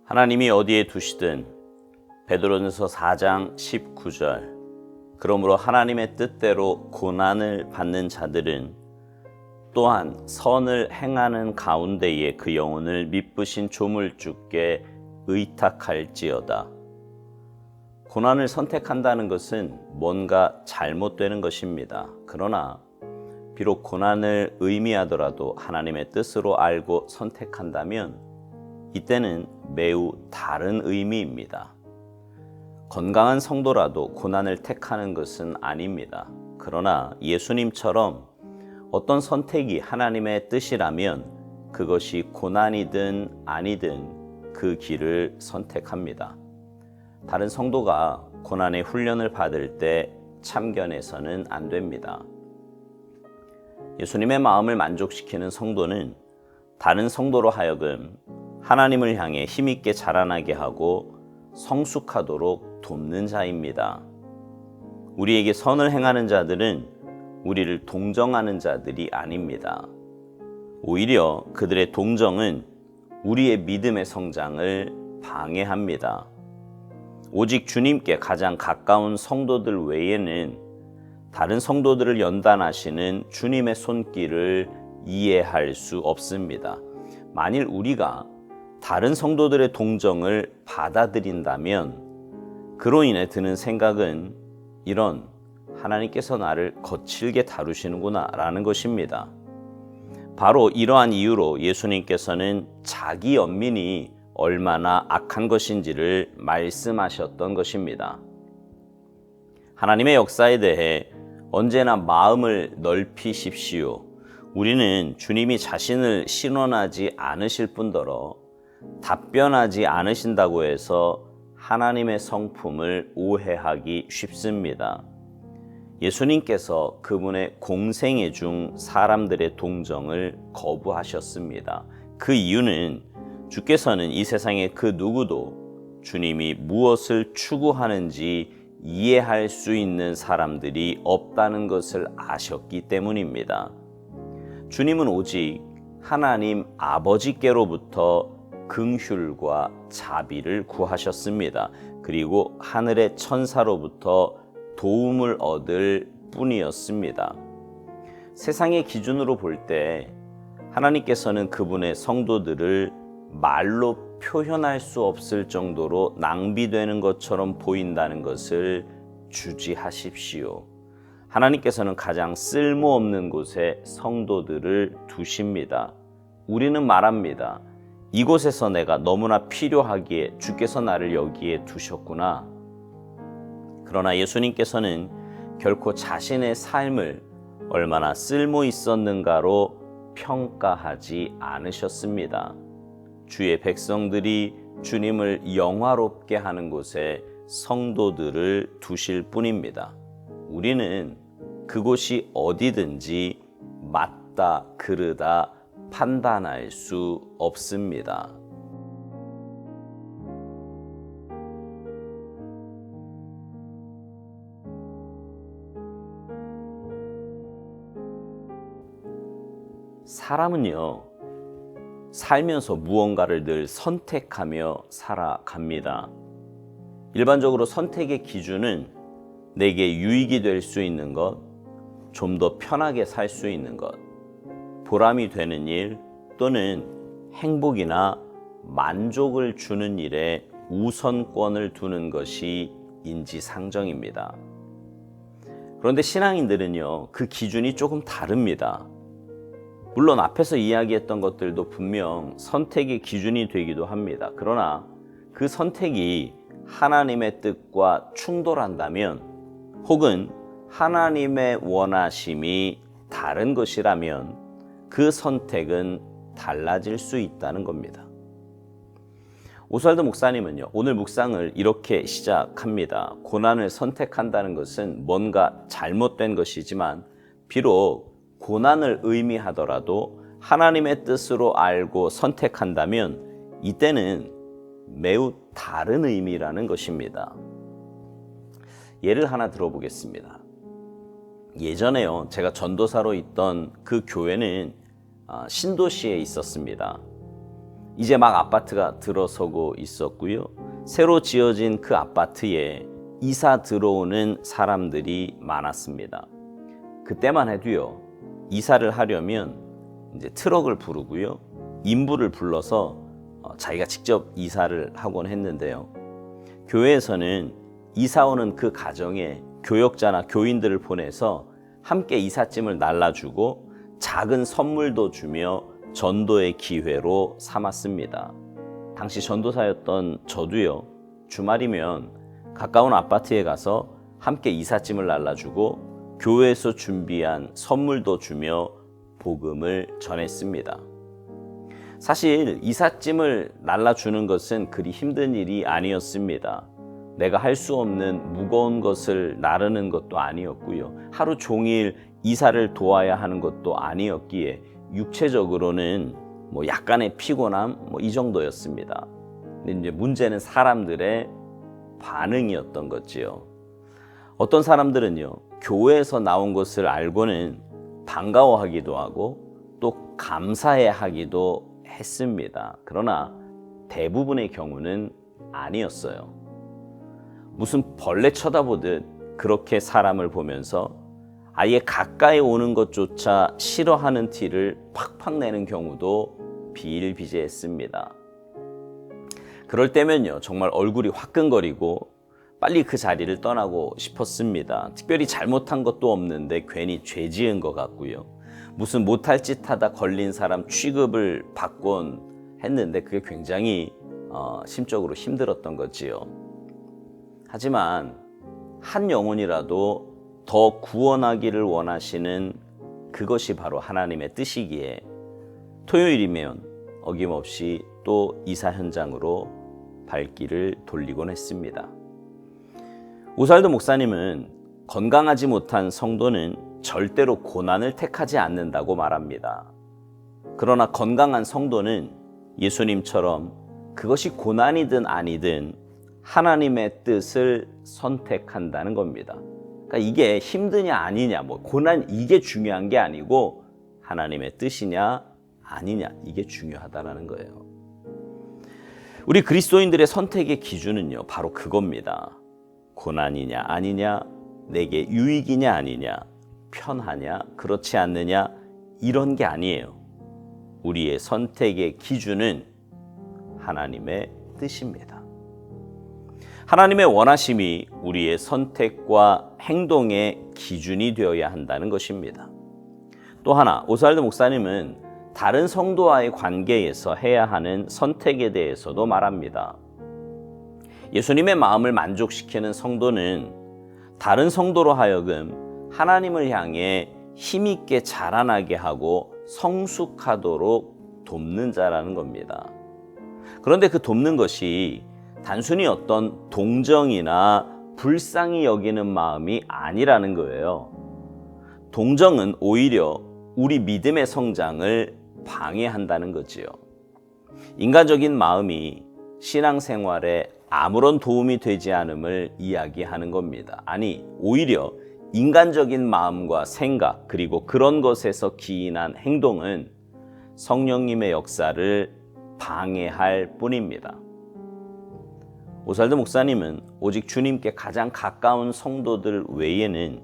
하나님이 어디에 두시든 베드로전서 4장 19절 그러므로 하나님의 뜻대로 고난을 받는 자들은 또한 선을 행하는 가운데에 그 영혼을 미쁘신 조물주께 의탁할지어다. 고난을 선택한다는 것은 뭔가 잘못되는 것입니다. 그러나 비록 고난을 의미하더라도 하나님의 뜻으로 알고 선택한다면 이때는 매우 다른 의미입니다. 건강한 성도라도 고난을 택하는 것은 아닙니다. 그러나 예수님처럼 어떤 선택이 하나님의 뜻이라면 그것이 고난이든 아니든 그 길을 선택합니다. 다른 성도가 고난의 훈련을 받을 때 참견해서는 안 됩니다. 예수님의 마음을 만족시키는 성도는 다른 성도로 하여금 하나님을 향해 힘있게 자라나게 하고 성숙하도록 돕는 자입니다. 우리에게 선을 행하는 자들은 우리를 동정하는 자들이 아닙니다. 오히려 그들의 동정은 우리의 믿음의 성장을 방해합니다. 오직 주님께 가장 가까운 성도들 외에는 다른 성도들을 연단하시는 주님의 손길을 이해할 수 없습니다. 만일 우리가 다른 성도들의 동정을 받아들인다면 그로 인해 드는 생각은 이런 하나님께서 나를 거칠게 다루시는구나 라는 것입니다. 바로 이러한 이유로 예수님께서는 자기 연민이 얼마나 악한 것인지를 말씀하셨던 것입니다. 하나님의 역사에 대해 언제나 마음을 넓히십시오. 우리는 주님이 자신을 신원하지 않으실 뿐더러 답변하지 않으신다고 해서 하나님의 성품을 오해하기 쉽습니다. 예수님께서 그분의 공생애 중 사람들의 동정을 거부하셨습니다. 그 이유는 주께서는 이 세상의 그 누구도 주님이 무엇을 추구하는지 이해할 수 있는 사람들이 없다는 것을 아셨기 때문입니다. 주님은 오직 하나님 아버지께로부터 긍휼과 자비를 구하셨습니다. 그리고 하늘의 천사로부터 도움을 얻을 뿐이었습니다. 세상의 기준으로 볼 때 하나님께서는 그분의 성도들을 말로 표현할 수 없을 정도로 낭비되는 것처럼 보인다는 것을 주지하십시오. 하나님께서는 가장 쓸모없는 곳에 성도들을 두십니다. 우리는 말합니다. 이곳에서 내가 너무나 필요하기에 주께서 나를 여기에 두셨구나. 그러나 예수님께서는 결코 자신의 삶을 얼마나 쓸모 있었는가로 평가하지 않으셨습니다. 주의 백성들이 주님을 영화롭게 하는 곳에 성도들을 두실 뿐입니다. 우리는 그곳이 어디든지 맞다, 그르다 판단할 수 없습니다. 사람은요, 살면서 무언가를 늘 선택하며 살아갑니다. 일반적으로 선택의 기준은 내게 유익이 될 수 있는 것, 좀 더 편하게 살 수 있는 것, 보람이 되는 일 또는 행복이나 만족을 주는 일에 우선권을 두는 것이 인지상정입니다. 그런데 신앙인들은요, 그 기준이 조금 다릅니다. 물론 앞에서 이야기했던 것들도 분명 선택의 기준이 되기도 합니다. 그러나 그 선택이 하나님의 뜻과 충돌한다면 혹은 하나님의 원하심이 다른 것이라면 그 선택은 달라질 수 있다는 겁니다. 오스왈드 목사님은요, 오늘 묵상을 이렇게 시작합니다. 고난을 선택한다는 것은 뭔가 잘못된 것이지만 비록 고난을 의미하더라도 하나님의 뜻으로 알고 선택한다면 이때는 매우 다른 의미라는 것입니다. 예를 하나 들어보겠습니다. 예전에요, 제가 전도사로 있던 그 교회는 신도시에 있었습니다. 이제 막 아파트가 들어서고 있었고요. 새로 지어진 그 아파트에 이사 들어오는 사람들이 많았습니다. 그때만 해도요, 이사를 하려면 이제 트럭을 부르고요, 인부를 불러서 자기가 직접 이사를 하곤 했는데요. 교회에서는 이사 오는 그 가정에 교역자나 교인들을 보내서 함께 이삿짐을 날라주고 작은 선물도 주며 전도의 기회로 삼았습니다. 당시 전도사였던 저도요, 주말이면 가까운 아파트에 가서 함께 이삿짐을 날라주고 교회에서 준비한 선물도 주며 복음을 전했습니다. 사실 이삿짐을 날라주는 것은 그리 힘든 일이 아니었습니다. 내가 할 수 없는 무거운 것을 나르는 것도 아니었고요. 하루 종일 이사를 도와야 하는 것도 아니었기에 육체적으로는 약간의 피곤함 이 정도였습니다. 근데 이제 문제는 사람들의 반응이었던 거지요. 어떤 사람들은요, 교회에서 나온 것을 알고는 반가워하기도 하고 또 감사해하기도 했습니다. 그러나 대부분의 경우는 아니었어요. 무슨 벌레 쳐다보듯 그렇게 사람을 보면서 아예 가까이 오는 것조차 싫어하는 티를 팍팍 내는 경우도 비일비재했습니다. 그럴 때면요, 정말 얼굴이 화끈거리고 빨리 그 자리를 떠나고 싶었습니다. 특별히 잘못한 것도 없는데 괜히 죄 지은 것 같고요. 무슨 못할 짓 하다 걸린 사람 취급을 받곤 했는데 그게 굉장히 심적으로 힘들었던 거지요. 하지만 한 영혼이라도 더 구원하기를 원하시는 그것이 바로 하나님의 뜻이기에 토요일이면 어김없이 또 이사 현장으로 발길을 돌리곤 했습니다. 오살도 목사님은 건강하지 못한 성도는 절대로 고난을 택하지 않는다고 말합니다. 그러나 건강한 성도는 예수님처럼 그것이 고난이든 아니든 하나님의 뜻을 선택한다는 겁니다. 그러니까 이게 힘드냐 아니냐, 고난 이게 중요한 게 아니고 하나님의 뜻이냐 아니냐 이게 중요하다는 거예요. 우리 그리스도인들의 선택의 기준은요, 바로 그겁니다. 고난이냐 아니냐, 내게 유익이냐 아니냐, 편하냐 그렇지 않느냐 이런 게 아니에요. 우리의 선택의 기준은 하나님의 뜻입니다. 하나님의 원하심이 우리의 선택과 행동의 기준이 되어야 한다는 것입니다. 또 하나, 오살도 목사님은 다른 성도와의 관계에서 해야 하는 선택에 대해서도 말합니다. 예수님의 마음을 만족시키는 성도는 다른 성도로 하여금 하나님을 향해 힘있게 자라나게 하고 성숙하도록 돕는 자라는 겁니다. 그런데 그 돕는 것이 단순히 어떤 동정이나 불쌍히 여기는 마음이 아니라는 거예요. 동정은 오히려 우리 믿음의 성장을 방해한다는 거지요. 인간적인 마음이 신앙생활에 아무런 도움이 되지 않음을 이야기하는 겁니다. 아니, 오히려 인간적인 마음과 생각 그리고 그런 것에서 기인한 행동은 성령님의 역사를 방해할 뿐입니다. 오살도 목사님은 오직 주님께 가장 가까운 성도들 외에는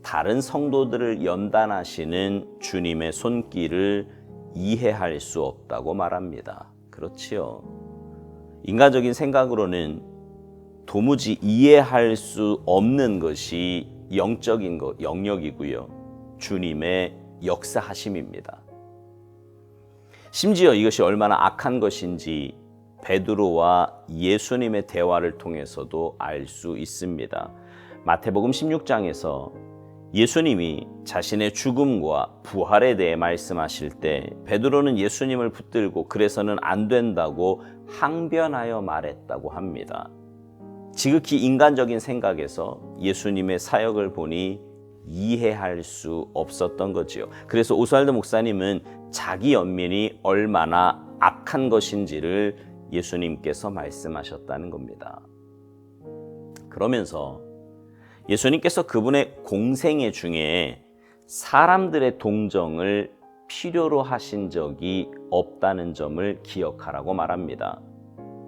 다른 성도들을 연단하시는 주님의 손길을 이해할 수 없다고 말합니다. 그렇지요. 인간적인 생각으로는 도무지 이해할 수 없는 것이 영적인 영역이고요. 주님의 역사하심입니다. 심지어 이것이 얼마나 악한 것인지 베드로와 예수님의 대화를 통해서도 알 수 있습니다. 마태복음 16장에서 예수님이 자신의 죽음과 부활에 대해 말씀하실 때 베드로는 예수님을 붙들고 그래서는 안 된다고 항변하여 말했다고 합니다. 지극히 인간적인 생각에서 예수님의 사역을 보니 이해할 수 없었던 거지요. 그래서 오스왈드 목사님은 자기 연민이 얼마나 악한 것인지를 예수님께서 말씀하셨다는 겁니다. 그러면서 예수님께서 그분의 공생애 중에 사람들의 동정을 필요로 하신 적이 없다는 점을 기억하라고 말합니다.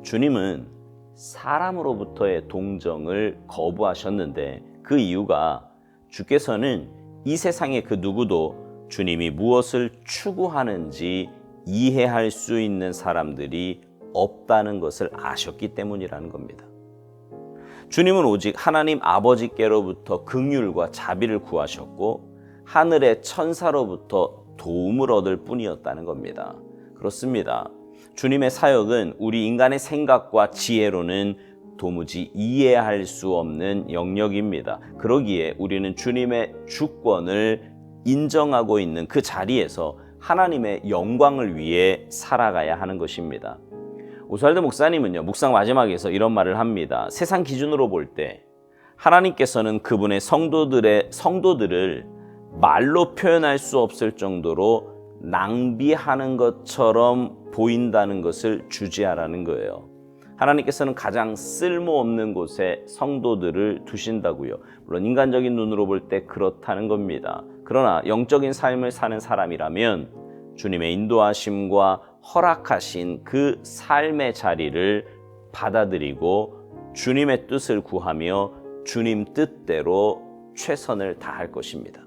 주님은 사람으로부터의 동정을 거부하셨는데 그 이유가 주께서는 이 세상의 그 누구도 주님이 무엇을 추구하는지 이해할 수 있는 사람들이 없다는 것을 아셨기 때문이라는 겁니다. 주님은 오직 하나님 아버지께로부터 긍휼과 자비를 구하셨고 하늘의 천사로부터 도움을 얻을 뿐이었다는 겁니다. 그렇습니다. 주님의 사역은 우리 인간의 생각과 지혜로는 도무지 이해할 수 없는 영역입니다. 그러기에 우리는 주님의 주권을 인정하고 있는 그 자리에서 하나님의 영광을 위해 살아가야 하는 것입니다. 오스왈드 목사님은요, 묵상 마지막에서 이런 말을 합니다. 세상 기준으로 볼 때 하나님께서는 그분의 성도들을 말로 표현할 수 없을 정도로 낭비하는 것처럼 보인다는 것을 주지하라는 거예요. 하나님께서는 가장 쓸모없는 곳에 성도들을 두신다고요. 물론 인간적인 눈으로 볼 때 그렇다는 겁니다. 그러나 영적인 삶을 사는 사람이라면 주님의 인도하심과 허락하신 그 삶의 자리를 받아들이고 주님의 뜻을 구하며 주님 뜻대로 최선을 다할 것입니다.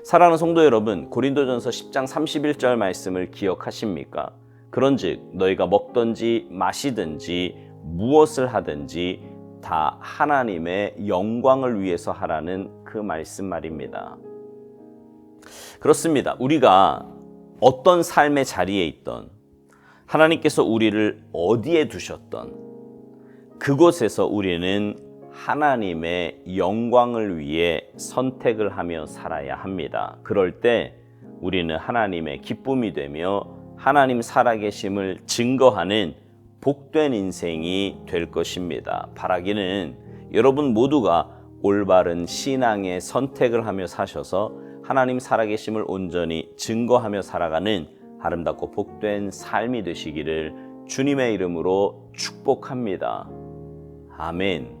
사랑하는 성도 여러분, 고린도전서 10장 31절 말씀을 기억하십니까? 그런즉 너희가 먹든지 마시든지 무엇을 하든지 다 하나님의 영광을 위해서 하라는 그 말씀 말입니다. 그렇습니다. 우리가 어떤 삶의 자리에 있던, 하나님께서 우리를 어디에 두셨던 그곳에서 우리는 하나님의 영광을 위해 선택을 하며 살아야 합니다. 그럴 때 우리는 하나님의 기쁨이 되며 하나님 살아계심을 증거하는 복된 인생이 될 것입니다. 바라기는 여러분 모두가 올바른 신앙의 선택을 하며 사셔서 하나님 살아계심을 온전히 증거하며 살아가는 아름답고 복된 삶이 되시기를 주님의 이름으로 축복합니다. 아멘.